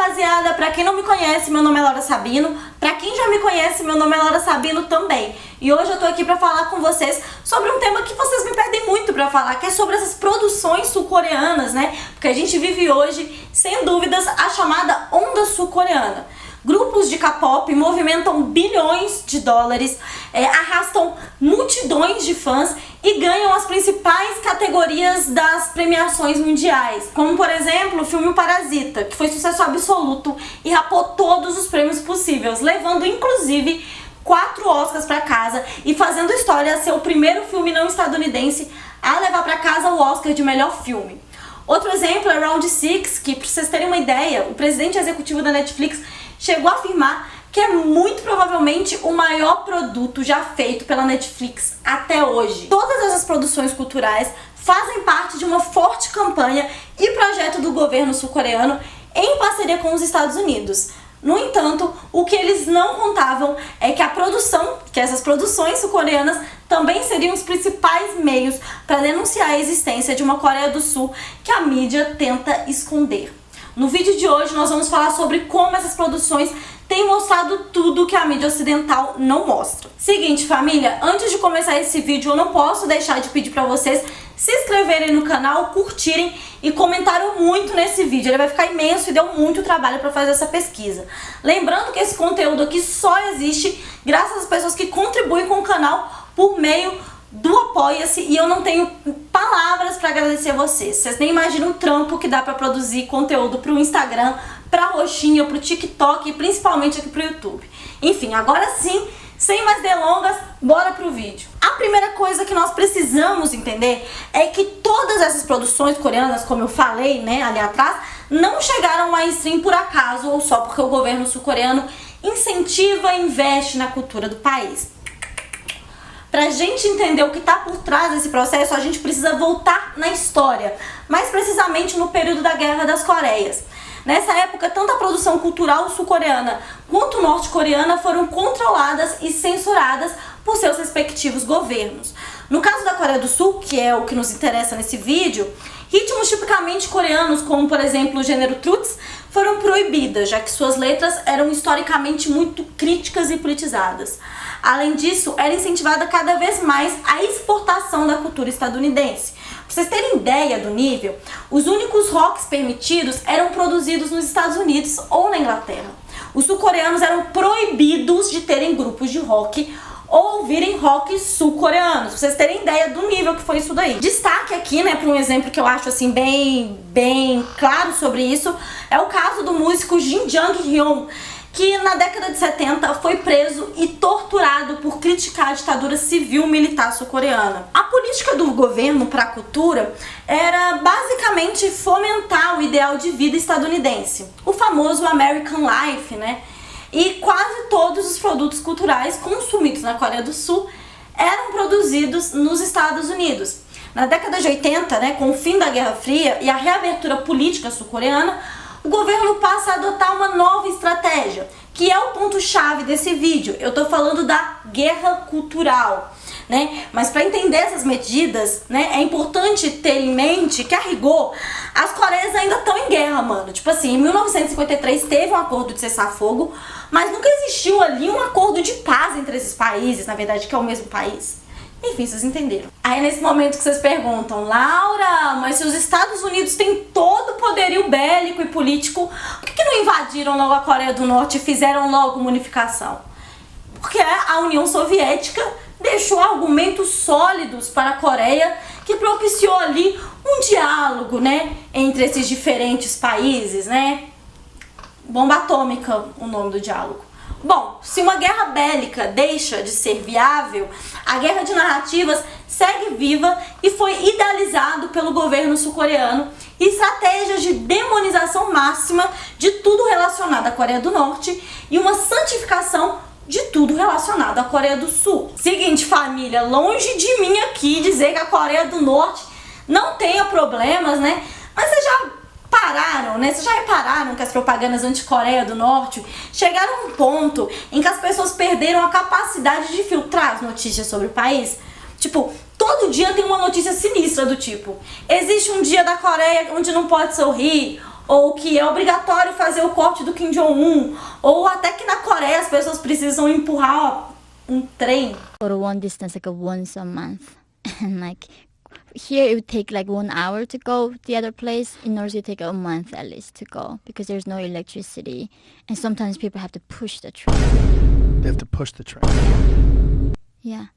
rapaziada, pra quem não me conhece, meu nome é Laura Sabino. Pra quem já me conhece, meu nome é Laura Sabino também. E hoje eu tô aqui pra falar com vocês sobre um tema que vocês me pedem muito pra falar, que é sobre essas produções sul-coreanas, né? Porque a gente vive hoje, sem dúvidas, a chamada onda sul-coreana. Grupos de K-pop movimentam bilhões de dólares, arrastam multidões de fãs e ganham as principais categorias das premiações mundiais. Como, por exemplo, o filme Parasita, que foi sucesso absoluto e rapou todos os prêmios possíveis, levando inclusive 4 Oscars para casa e fazendo história a ser o primeiro filme não estadunidense a levar para casa o Oscar de melhor filme. Outro exemplo é Round 6, que, para vocês terem uma ideia, o presidente executivo da Netflix chegou a afirmar que é muito provavelmente o maior produto já feito pela Netflix até hoje. Todas essas produções culturais fazem parte de uma forte campanha e projeto do governo sul-coreano em parceria com os Estados Unidos. No entanto, o que eles não contavam é que essas produções sul-coreanas também seriam os principais meios para denunciar a existência de uma Coreia do Sul que a mídia tenta esconder. No vídeo de hoje nós vamos falar sobre como essas produções têm mostrado tudo que a mídia ocidental não mostra. Seguinte, família, antes de começar esse vídeo eu não posso deixar de pedir para vocês se inscreverem no canal, curtirem e comentaram muito nesse vídeo. Ele vai ficar imenso e deu muito trabalho para fazer essa pesquisa. Lembrando que esse conteúdo aqui só existe graças às pessoas que contribuem com o canal por meio do Apoia-se, e eu não tenho palavras para agradecer a vocês. Vocês nem imaginam o trampo que dá para produzir conteúdo para o Instagram, para a Roxinha, para o TikTok e principalmente aqui para o YouTube. Enfim, agora sim, sem mais delongas, bora pro vídeo. A primeira coisa que nós precisamos entender é que todas essas produções coreanas, como eu falei, né, ali atrás, não chegaram ao mainstream por acaso ou só porque o governo sul-coreano incentiva e investe na cultura do país. Pra gente entender o que está por trás desse processo, a gente precisa voltar na história, mais precisamente no período da Guerra das Coreias. Nessa época, tanto a produção cultural sul-coreana quanto norte-coreana foram controladas e censuradas por seus respectivos governos. No caso da Coreia do Sul, que é o que nos interessa nesse vídeo, ritmos tipicamente coreanos, como por exemplo o gênero Trutz, foram proibidas, já que suas letras eram historicamente muito críticas e politizadas. Além disso, era incentivada cada vez mais a exportação da cultura estadunidense. Pra vocês terem ideia do nível, os únicos rocks permitidos eram produzidos nos Estados Unidos ou na Inglaterra. Os sul-coreanos eram proibidos de terem grupos de rock ou ouvirem rock sul-coreanos. Pra vocês terem ideia do nível que foi isso daí. Destaque aqui, né, para um exemplo que eu acho assim bem claro sobre isso, é o caso do músico Jin Jang-hyun, que na década de 70 foi preso e torturado por criticar a ditadura civil-militar sul-coreana. A política do governo para a cultura era basicamente fomentar o ideal de vida estadunidense, o famoso American Life, né? E quase todos os produtos culturais consumidos na Coreia do Sul eram produzidos nos Estados Unidos. Na década de 80, né, com o fim da Guerra Fria e a reabertura política sul-coreana, o governo passa a adotar uma nova estratégia, que é o ponto-chave desse vídeo. Eu tô falando da guerra cultural, né? Mas para entender essas medidas, né, é importante ter em mente que, a rigor, as Coreias ainda estão em guerra, mano. Tipo assim, em 1953 teve um acordo de cessar-fogo, mas nunca existiu ali um acordo de paz entre esses países, na verdade, que é o mesmo país. Enfim, vocês entenderam. Aí nesse momento que vocês perguntam, Laura, mas se os Estados Unidos têm todo o poderio bélico e político, por que não invadiram logo a Coreia do Norte e fizeram logo uma unificação? Porque a União Soviética deixou argumentos sólidos para a Coreia, que propiciou ali um diálogo, né, entre esses diferentes países, né? Bomba atômica, o nome do diálogo. Bom, se uma guerra bélica deixa de ser viável, a guerra de narrativas segue viva e foi idealizado pelo governo sul-coreano e estratégias de demonização máxima de tudo relacionado à Coreia do Norte e uma santificação de tudo relacionado à Coreia do Sul. Seguinte, família, longe de mim aqui dizer que a Coreia do Norte não tenha problemas, né? Mas vocês já pararam, né? Vocês já repararam que as propagandas anti-Coreia do Norte chegaram a um ponto em que as pessoas perderam a capacidade de filtrar as notícias sobre o país? Tipo, todo dia tem uma notícia sinistra do tipo: existe um dia da Coreia onde não pode sorrir, ou que é obrigatório fazer o corte do Kim Jong-un, ou até que na Coreia as pessoas precisam empurrar um trem. Go to one distance like once a month, and like here it would take like 1 hour to go the other place. In Norway it take a month at least to go because there's no electricity, and sometimes people have to push the train. They have to push the train. Yeah.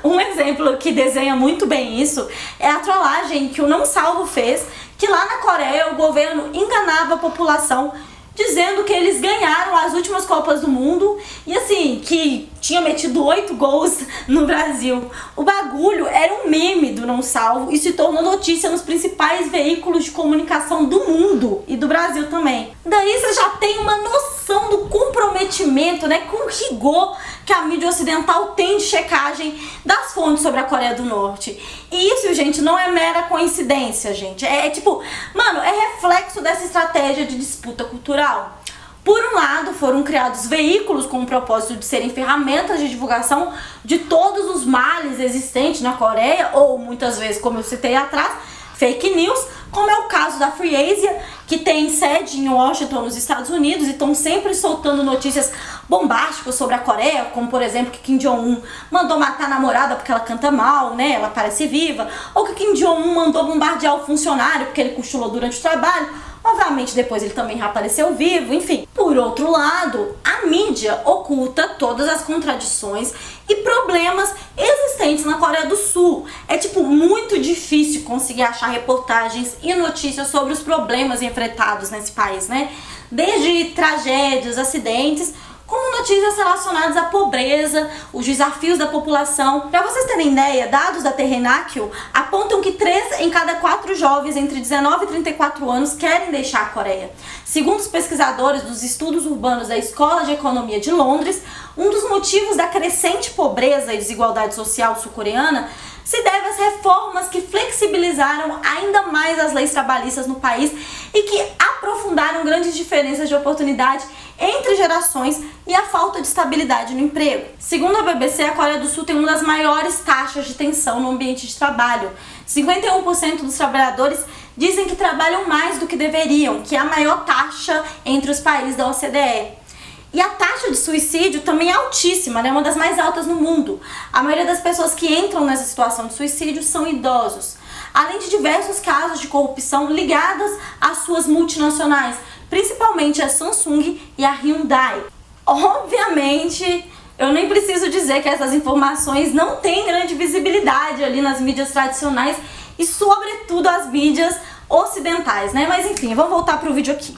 Um exemplo que desenha muito bem isso é a trollagem que o Não Salvo fez, que lá na Coreia o governo enganava a população dizendo que eles ganharam as últimas Copas do Mundo e assim, que tinha metido 8 gols no Brasil. O bagulho era um meme do Não Salvo e se tornou notícia nos principais veículos de comunicação do mundo e do Brasil também. Daí você já tem uma noção do comprometimento, né, com o rigor que a mídia ocidental tem de checagem das fontes sobre a Coreia do Norte. E isso, gente, não é mera coincidência, gente. É tipo, mano, é reflexo dessa estratégia de disputa cultural. Por um lado, foram criados veículos com o propósito de serem ferramentas de divulgação de todos os males existentes na Coreia, ou muitas vezes, como eu citei atrás, fake news, como é o caso da Free Asia, que tem sede em Washington, nos Estados Unidos, e estão sempre soltando notícias bombásticas sobre a Coreia, como por exemplo que Kim Jong-un mandou matar a namorada porque ela canta mal, né, ela parece viva, ou que Kim Jong-un mandou bombardear o funcionário porque ele cochilou durante o trabalho. Obviamente depois ele também reapareceu vivo, enfim. Por outro lado, a mídia oculta todas as contradições e problemas existentes na Coreia do Sul. É tipo muito difícil conseguir achar reportagens e notícias sobre os problemas enfrentados nesse país, né? Desde tragédias, acidentes, como notícias relacionadas à pobreza, os desafios da população. Para vocês terem ideia, dados da Terrenacchio apontam que 3 em cada 4 jovens entre 19 e 34 anos querem deixar a Coreia. Segundo os pesquisadores dos estudos urbanos da Escola de Economia de Londres, um dos motivos da crescente pobreza e desigualdade social sul-coreana se deve às reformas que flexibilizaram ainda mais as leis trabalhistas no país e que aprofundaram grandes diferenças de oportunidade entre gerações e a falta de estabilidade no emprego. Segundo a BBC, a Coreia do Sul tem uma das maiores taxas de tensão no ambiente de trabalho. 51% dos trabalhadores dizem que trabalham mais do que deveriam, que é a maior taxa entre os países da OCDE. E a taxa de suicídio também é altíssima, né? Uma das mais altas no mundo. A maioria das pessoas que entram nessa situação de suicídio são idosos. Além de diversos casos de corrupção ligadas às suas multinacionais, principalmente a Samsung e a Hyundai. Obviamente, eu nem preciso dizer que essas informações não têm grande visibilidade ali nas mídias tradicionais e sobretudo as mídias ocidentais, né? Mas enfim, vamos voltar para o vídeo aqui.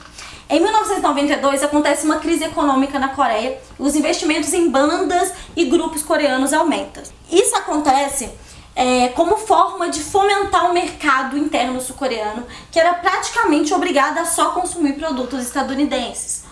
Em 1992 acontece uma crise econômica na Coreia e os investimentos em bandas e grupos coreanos aumentam. Isso acontece como forma de fomentar o mercado interno sul-coreano, que era praticamente obrigado a só consumir produtos estadunidenses.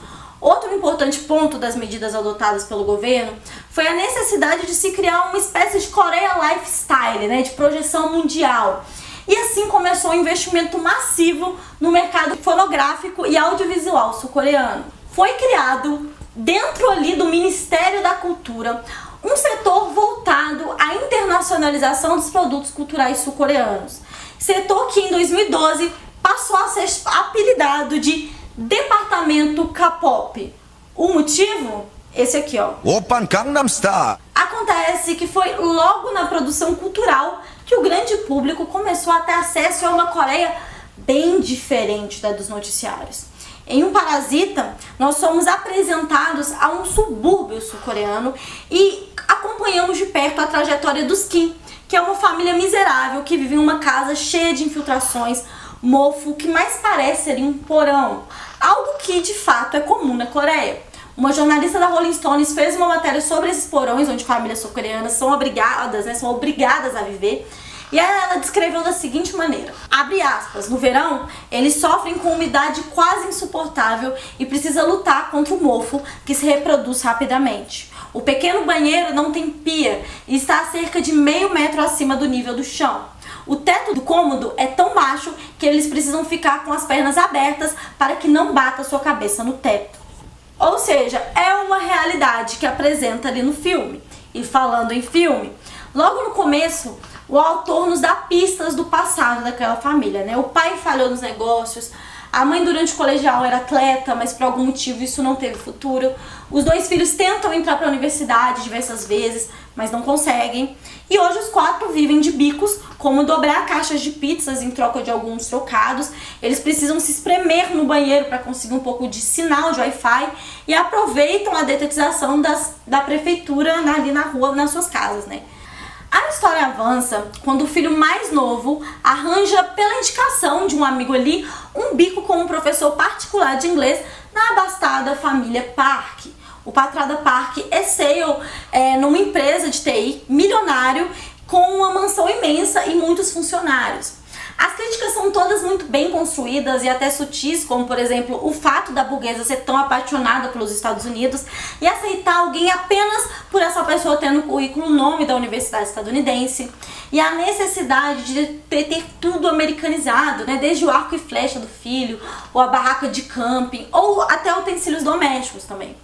Outro importante ponto das medidas adotadas pelo governo foi a necessidade de se criar uma espécie de Coreia Lifestyle, né, de projeção mundial. E assim começou o investimento massivo no mercado fonográfico e audiovisual sul-coreano. Foi criado, dentro ali do Ministério da Cultura, um setor voltado à internacionalização dos produtos culturais sul-coreanos. Setor que em 2012 passou a ser apelidado de Departamento K-pop. O motivo? Esse aqui, ó. Oppan Gangnam Style. Acontece que foi logo na produção cultural que o grande público começou a ter acesso a uma Coreia bem diferente da dos noticiários. Em Um Parasita, nós somos apresentados a um subúrbio sul-coreano e acompanhamos de perto a trajetória dos Kim, que é uma família miserável que vive em uma casa cheia de infiltrações, mofo, que mais parece ser um porão, algo que de fato é comum na Coreia. Uma jornalista da Rolling Stones fez uma matéria sobre esses porões onde famílias sul-coreanas são obrigadas a viver. E ela descreveu da seguinte maneira, abre aspas, no verão, eles sofrem com umidade quase insuportável e precisa lutar contra o mofo que se reproduz rapidamente. O pequeno banheiro não tem pia e está a cerca de meio metro acima do nível do chão. O teto do cômodo é tão baixo que eles precisam ficar com as pernas abertas para que não bata sua cabeça no teto. Ou seja, é uma realidade que apresenta ali no filme. E falando em filme, logo no começo, o autor nos dá pistas do passado daquela família, né? O pai falhou nos negócios, A mãe durante o colegial era atleta, mas por algum motivo isso não teve futuro. Os 2 filhos tentam entrar para a universidade diversas vezes, mas não conseguem. E hoje os 4 vivem de bicos, como dobrar caixas de pizzas em troca de alguns trocados. Eles precisam se espremer no banheiro para conseguir um pouco de sinal de Wi-Fi e aproveitam a detetização da prefeitura ali na rua, nas suas casas, né? A história avança quando o filho mais novo arranja, pela indicação de um amigo ali, um bico com um professor particular de inglês na abastada família Park. O Patrada Park é CEO numa empresa de TI milionário com uma mansão imensa e muitos funcionários. As críticas são todas muito bem construídas e até sutis, como por exemplo o fato da burguesa ser tão apaixonada pelos Estados Unidos e aceitar alguém apenas por essa pessoa ter no currículo o nome da universidade estadunidense, e a necessidade de ter tudo americanizado, né? Desde o arco e flecha do filho, ou a barraca de camping, ou até utensílios domésticos também.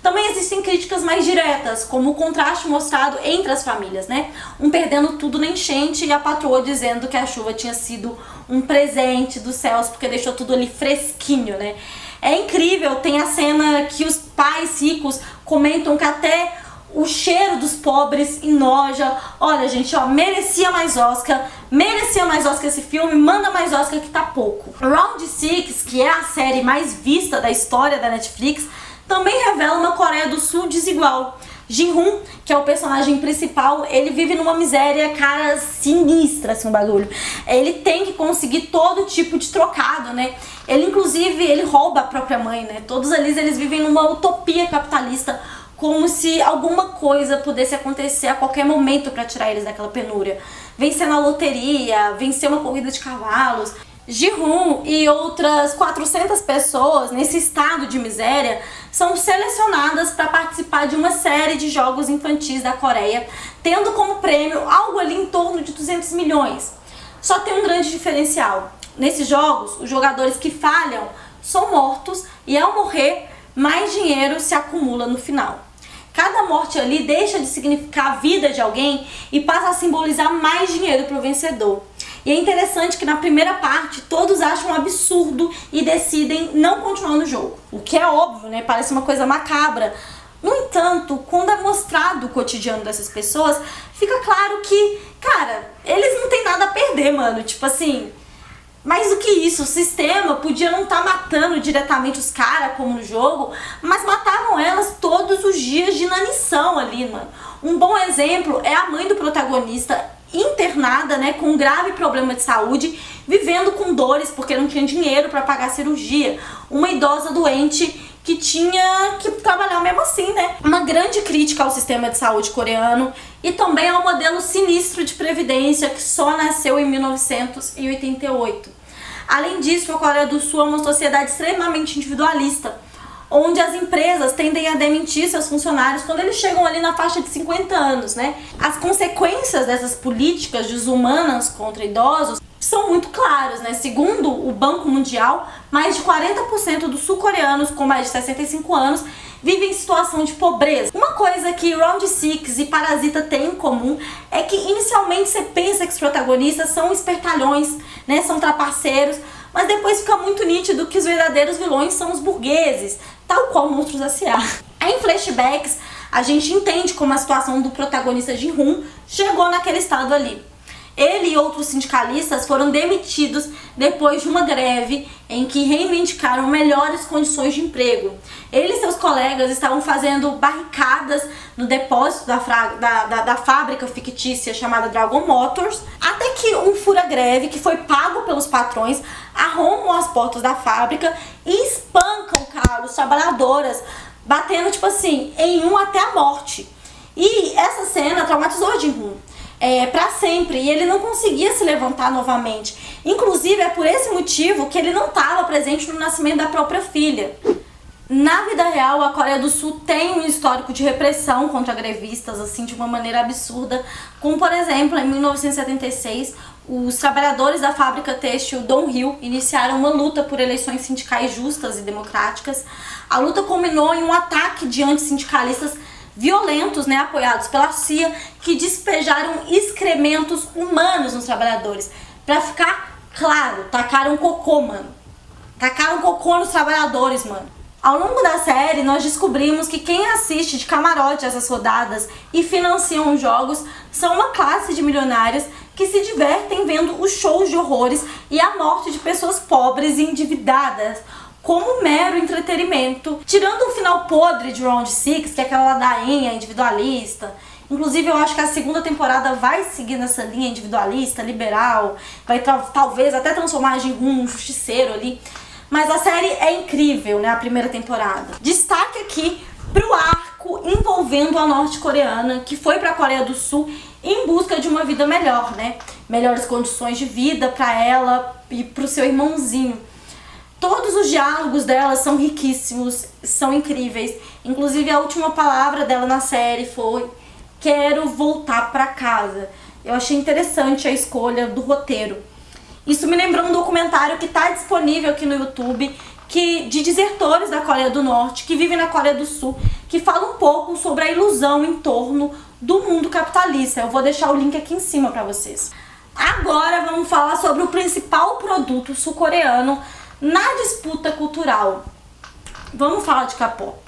Também existem críticas mais diretas, como o contraste mostrado entre as famílias, né? Um perdendo tudo na enchente e a patroa dizendo que a chuva tinha sido um presente dos céus porque deixou tudo ali fresquinho, né? É incrível, tem a cena que os pais ricos comentam que até o cheiro dos pobres enoja. Olha, gente, ó, merecia mais Oscar esse filme, manda mais Oscar que tá pouco. Round 6, que é a série mais vista da história da Netflix, também revela uma Coreia do Sul desigual. Jin-hoon, que é o personagem principal, ele vive numa miséria, cara, sinistra, assim, o bagulho. Ele tem que conseguir todo tipo de trocado, né? Ele, inclusive, ele rouba a própria mãe, né? Todos eles vivem numa utopia capitalista, como se alguma coisa pudesse acontecer a qualquer momento para tirar eles daquela penúria. Vencer na loteria, vencer uma corrida de cavalos. Ji-hoon e outras 400 pessoas nesse estado de miséria são selecionadas para participar de uma série de jogos infantis da Coreia, tendo como prêmio algo ali em torno de 200 milhões. Só tem um grande diferencial. Nesses jogos, os jogadores que falham são mortos e ao morrer, mais dinheiro se acumula no final. Cada morte ali deixa de significar a vida de alguém e passa a simbolizar mais dinheiro para o vencedor. E é interessante que na primeira parte todos acham um absurdo e decidem não continuar no jogo. O que é óbvio, né? Parece uma coisa macabra. No entanto, quando é mostrado o cotidiano dessas pessoas, fica claro que, cara, eles não têm nada a perder, mano. Tipo assim, mais do que isso, o sistema podia não estar matando diretamente os caras, como no jogo, mas matavam elas todos os dias de inanição ali, mano. Um bom exemplo é a mãe do protagonista, internada, né, com um grave problema de saúde, vivendo com dores porque não tinha dinheiro para pagar a cirurgia. Uma idosa doente que tinha que trabalhar mesmo assim, né? Uma grande crítica ao sistema de saúde coreano e também ao modelo sinistro de previdência que só nasceu em 1988. Além disso, a Coreia do Sul é uma sociedade extremamente individualista, onde as empresas tendem a demitir seus funcionários quando eles chegam ali na faixa de 50 anos, né? As consequências dessas políticas desumanas contra idosos são muito claras, né? Segundo o Banco Mundial, mais de 40% dos sul-coreanos com mais de 65 anos vivem em situação de pobreza. Uma coisa que Round 6 e Parasita têm em comum é que inicialmente você pensa que os protagonistas são espertalhões, né? São trapaceiros, mas depois fica muito nítido que os verdadeiros vilões são os burgueses, tal qual Monstros S.A. Em flashbacks, a gente entende como a situação do protagonista Ji-hoon chegou naquele estado ali. Ele e outros sindicalistas foram demitidos depois de uma greve em que reivindicaram melhores condições de emprego. Ele e seus colegas estavam fazendo barricadas no depósito da fábrica fictícia chamada Dragon Motors, até que um fura-greve, que foi pago pelos patrões, arrombam as portas da fábrica e espancam, cara, os trabalhadoras, batendo, tipo assim, em um até a morte. E essa cena traumatizou Ji-hoon pra sempre, e ele não conseguia se levantar novamente. Inclusive, é por esse motivo que ele não estava presente no nascimento da própria filha. Na vida real, a Coreia do Sul tem um histórico de repressão contra grevistas, assim, de uma maneira absurda, como, por exemplo, em 1976, os trabalhadores da fábrica têxtil Donghyul iniciaram uma luta por eleições sindicais justas e democráticas. A luta culminou em um ataque de antissindicalistas violentos, né, apoiados pela CIA, que despejaram excrementos humanos nos trabalhadores. Pra ficar claro, tacaram cocô, mano. Tacaram cocô nos trabalhadores, mano. Ao longo da série, nós descobrimos que quem assiste de camarote essas rodadas e financiam os jogos são uma classe de milionários que se divertem vendo os shows de horrores e a morte de pessoas pobres e endividadas como mero entretenimento. Tirando o final podre de Round 6, que é aquela ladainha individualista. Inclusive, eu acho que a segunda temporada vai seguir nessa linha individualista, liberal, vai talvez até transformar a Jin-Hoon um justiceiro ali. Mas a série é incrível, né, a primeira temporada. Destaque aqui pro arco envolvendo a norte-coreana, que foi pra Coreia do Sul em busca de uma vida melhor, né? Melhores condições de vida pra ela e pro seu irmãozinho. Todos os diálogos dela são riquíssimos, são incríveis. Inclusive, a última palavra dela na série foi: quero voltar pra casa. Eu achei interessante a escolha do roteiro. Isso me lembrou um documentário que está disponível aqui no YouTube, de desertores da Coreia do Norte, que vivem na Coreia do Sul, que fala um pouco sobre a ilusão em torno do mundo capitalista. Eu vou deixar o link aqui em cima para vocês. Agora vamos falar sobre o principal produto sul-coreano na disputa cultural. Vamos falar de K-pop.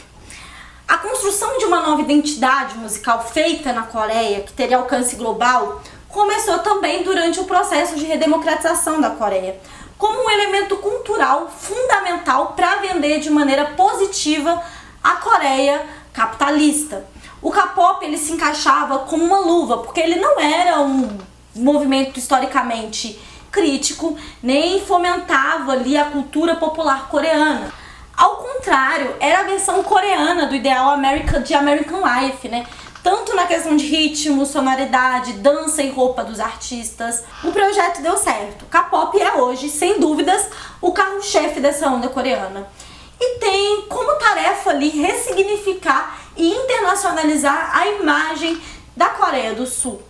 A construção de uma nova identidade musical feita na Coreia, que teria alcance global, começou também durante o processo de redemocratização da Coreia, como um elemento cultural fundamental para vender de maneira positiva a Coreia capitalista. O K-pop ele se encaixava como uma luva, porque ele não era um movimento historicamente crítico, nem fomentava ali a cultura popular coreana. Ao contrário, era a versão coreana do ideal de American Life, né? Tanto na questão de ritmo, sonoridade, dança e roupa dos artistas. O projeto deu certo. K-pop é hoje, sem dúvidas, o carro-chefe dessa onda coreana. E tem como tarefa ali ressignificar e internacionalizar a imagem da Coreia do Sul.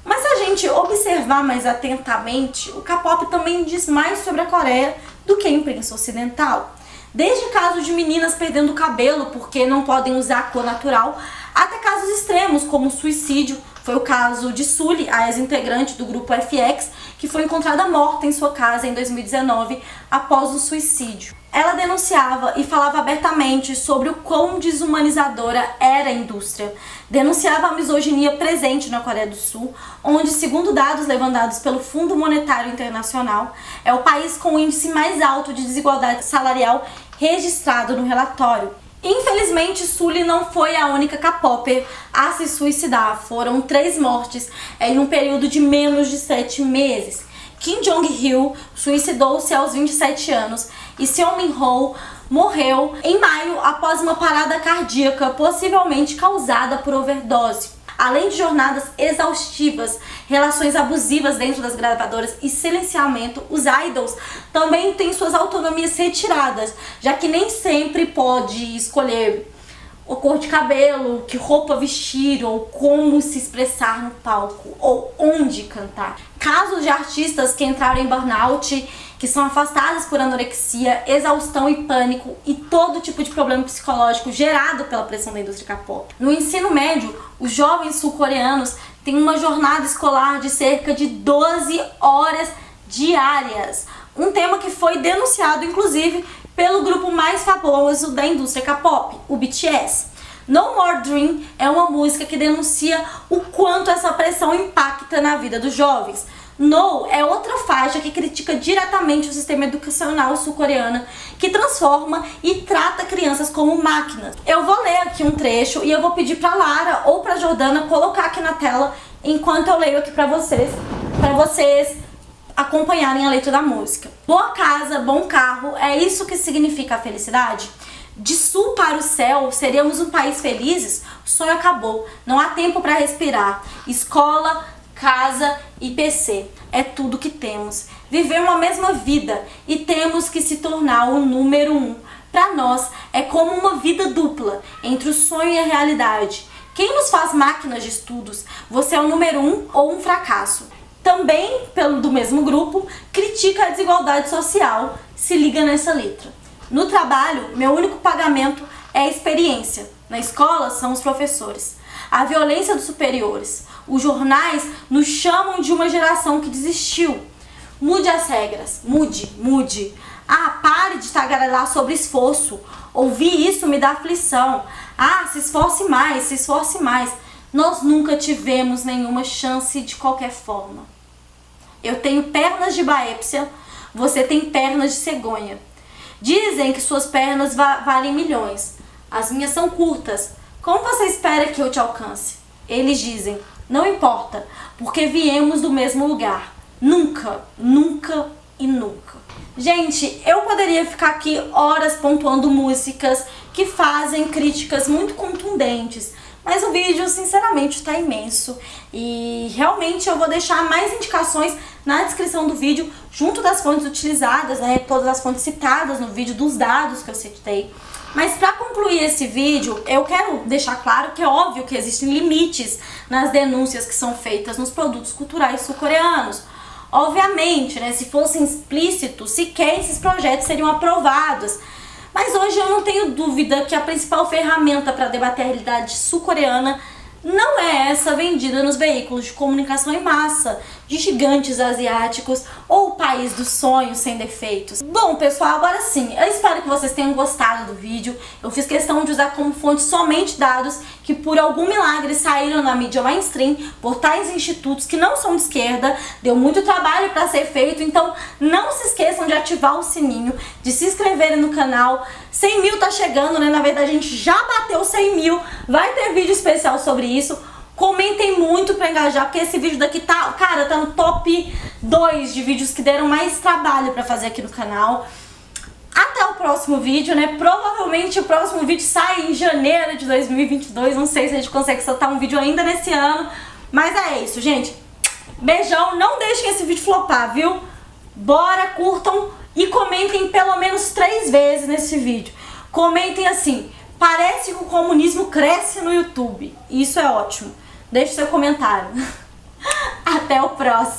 Mas se a gente observar mais atentamente, o K-pop também diz mais sobre a Coreia do que a imprensa ocidental. Desde casos de meninas perdendo o cabelo porque não podem usar a cor natural, até casos extremos como suicídio. Foi o caso de Sully, a ex-integrante do grupo FX, que foi encontrada morta em sua casa em 2019 após o suicídio. Ela denunciava e falava abertamente sobre o quão desumanizadora era a indústria. Denunciava a misoginia presente na Coreia do Sul, onde, segundo dados levantados pelo Fundo Monetário Internacional, é o país com o índice mais alto de desigualdade salarial registrado no relatório. Infelizmente, Sully não foi a única K-popper a se suicidar. Foram 3 mortes em um período de menos de 7 meses. Kim Jong-il suicidou-se aos 27 anos e Seo Min-ho morreu em maio após uma parada cardíaca, possivelmente causada por overdose. Além de jornadas exaustivas, relações abusivas dentro das gravadoras e silenciamento, os idols também têm suas autonomias retiradas, já que nem sempre pode escolher a cor de cabelo, que roupa vestir, ou como se expressar no palco, ou onde cantar. Casos de artistas que entraram em burnout, que são afastadas por anorexia, exaustão e pânico e todo tipo de problema psicológico gerado pela pressão da indústria K-pop. No ensino médio, os jovens sul-coreanos têm uma jornada escolar de cerca de 12 horas diárias. Um tema que foi denunciado, inclusive, pelo grupo mais famoso da indústria K-pop, o BTS. No More Dream é uma música que denuncia o quanto essa pressão impacta na vida dos jovens. No é outra faixa que critica diretamente o sistema educacional sul-coreano, que transforma e trata crianças como máquinas. Eu vou ler aqui um trecho e eu vou pedir pra Lara ou pra Jordana colocar aqui na tela enquanto eu leio aqui pra vocês acompanharem a letra da música. Boa casa, bom carro, é isso que significa a felicidade? De sul para o céu, seríamos um país felizes? O sonho acabou, não há tempo para respirar. Escola, casa e PC, é tudo que temos. Viver uma mesma vida e temos que se tornar o número 1. Para nós, é como uma vida dupla, entre o sonho e a realidade. Quem nos faz máquinas de estudos? Você é o número 1 ou um fracasso? Também, do mesmo grupo, critica a desigualdade social, se liga nessa letra. No trabalho, meu único pagamento é a experiência. Na escola, são os professores. A violência dos superiores. Os jornais nos chamam de uma geração que desistiu. Mude as regras. Mude. Ah, pare de tagarelar sobre esforço. Ouvir isso me dá aflição. Ah, se esforce mais, se esforce mais. Nós nunca tivemos nenhuma chance de qualquer forma. Eu tenho pernas de Baépsia, você tem pernas de cegonha. Dizem que suas pernas valem milhões. As minhas são curtas. Como você espera que eu te alcance? Eles dizem, não importa, porque viemos do mesmo lugar. Nunca, nunca e nunca. Gente, eu poderia ficar aqui horas pontuando músicas que fazem críticas muito contundentes, mas o vídeo, sinceramente, está imenso e realmente eu vou deixar mais indicações na descrição do vídeo, junto das fontes utilizadas, né, todas as fontes citadas no vídeo, dos dados que eu citei. Mas para concluir esse vídeo, eu quero deixar claro que é óbvio que existem limites nas denúncias que são feitas nos produtos culturais sul-coreanos. Obviamente, né, se fossem explícitos, sequer esses projetos seriam aprovados. Mas hoje eu não tenho dúvida que a principal ferramenta para debater a realidade sul-coreana não é essa vendida nos veículos de comunicação em massa, de gigantes asiáticos ou o país dos sonhos sem defeitos. Bom, pessoal, agora sim, eu espero que vocês tenham gostado do vídeo. Eu fiz questão de usar como fonte somente dados que por algum milagre saíram na mídia mainstream, portais e institutos que não são de esquerda. Deu muito trabalho para ser feito, então não se esqueçam de ativar o sininho, de se inscreverem no canal. 100 mil tá chegando, né? Na verdade a gente já bateu 100 mil, vai ter vídeo especial sobre isso. Comentem muito pra engajar, porque esse vídeo daqui tá, cara, tá no top 2 de vídeos que deram mais trabalho pra fazer aqui no canal. Até o próximo vídeo, né? Provavelmente o próximo vídeo sai em janeiro de 2022, não sei se a gente consegue soltar um vídeo ainda nesse ano, mas é isso, gente. Beijão, não deixem esse vídeo flopar, viu? Bora, curtam e comentem pelo menos 3 vezes nesse vídeo. Comentem assim, parece que o comunismo cresce no YouTube. Isso é ótimo. Deixe seu comentário. Até o próximo.